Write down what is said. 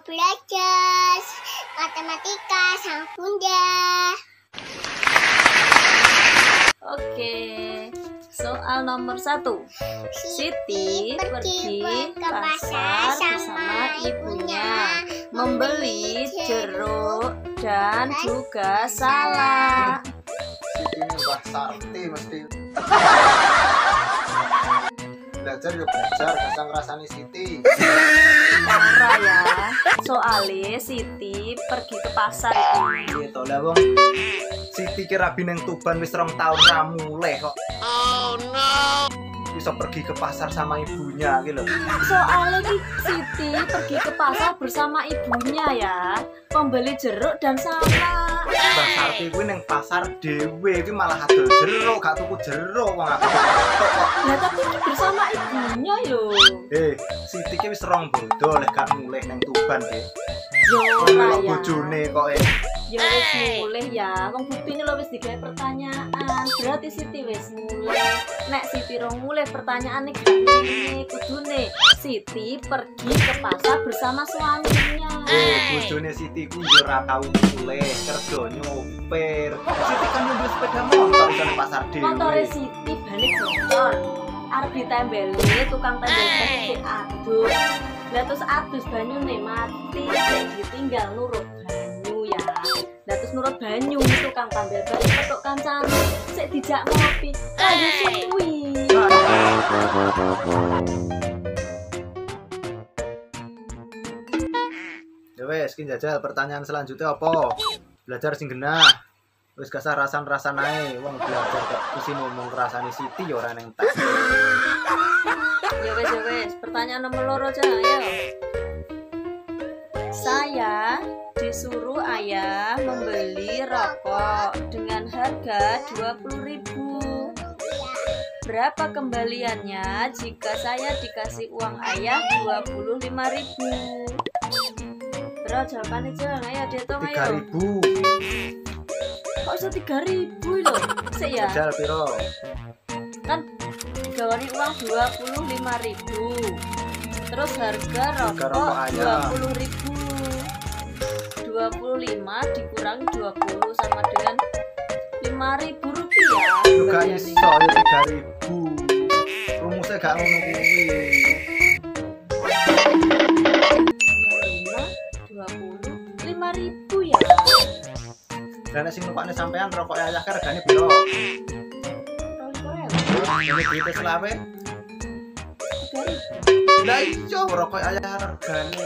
Belajar matematika sang Bunda. Oke, soal nomor 1. Siti pergi ke pasar bersama ibunya membeli jeruk dan juga salak. Siti Mbah Sarti mesti belajar yuk belajar, kasang rasani Siti. Ora ya, soalnya Siti pergi ke pasar itu. Iya toh lah wong. Siti ki rabi nang Tuban wis 2 tahun ra mulih kok. Oh no. Bisa pergi ke pasar sama ibunya gitu loh. Soalnya Siti pergi ke pasar bersama ibunya ya, membeli jeruk dan salak. Mbah Sarti kuwi nang pasar dhewe iki malah adol jeruk, gak tuku jeruk wong aku kok. Lah tapi bersama ibunya yo. Siti ki wis 2 bodo lek gak mulih nang Tuban ki. Yo ora ya. Bojone kok Ya wis mulih ya, wong buktine lho wis digawe pertanyaan. Berarti Siti wis mulih. Nek Siti rong mulih pertanyaane gak ngene, kudune Siti pergi ke pasar bersama suaminya. Bojone Siti ku yo ora tau mulih, kerja nyopir. Siti kan nyumbul sepeda motor di pasar dhewe. Motore Siti balik motor. Arep ditembeli tukang tembel sing adus. Lah terus adus banyune mati, sing ditinggal nurut banyu ya. Lah terus nurut banyu tukang tembel balik petuk kancane, sik dijak ngopi. Ayo suwi. Ya wes, ki jajal pertanyaan selanjutnya apa? Belajar sing genah. Wis kasar rasan-rasan ae, wong belajar kok mesti ngomong rasane Siti ya ora neng tak. Ya wes, pertanyaan nomor 2 aja ayo. Saya disuruh ayah membeli rokok dengan harga 20.000. Berapa kembaliannya jika saya dikasih uang ayah 25.000? Bro, jawabannya jangan, ayo dihitung ayo. 3.000. Kok bisa 3.000 loh? Sik ya. Jajal piro? Kan digawani uang 25.000. Terus harga rokok ayah 20.000. 25 dikurangi 20 sama dengan 5.000 rupiah. Juga iso ya 3.000. Rumusnya gak ngono kuwi. 25, 20, 5.000 ya. Dan sing numpak sampean rokok ayah regane piro? Ini duit selawe. 3.000. Lah iya rokok ayah regane.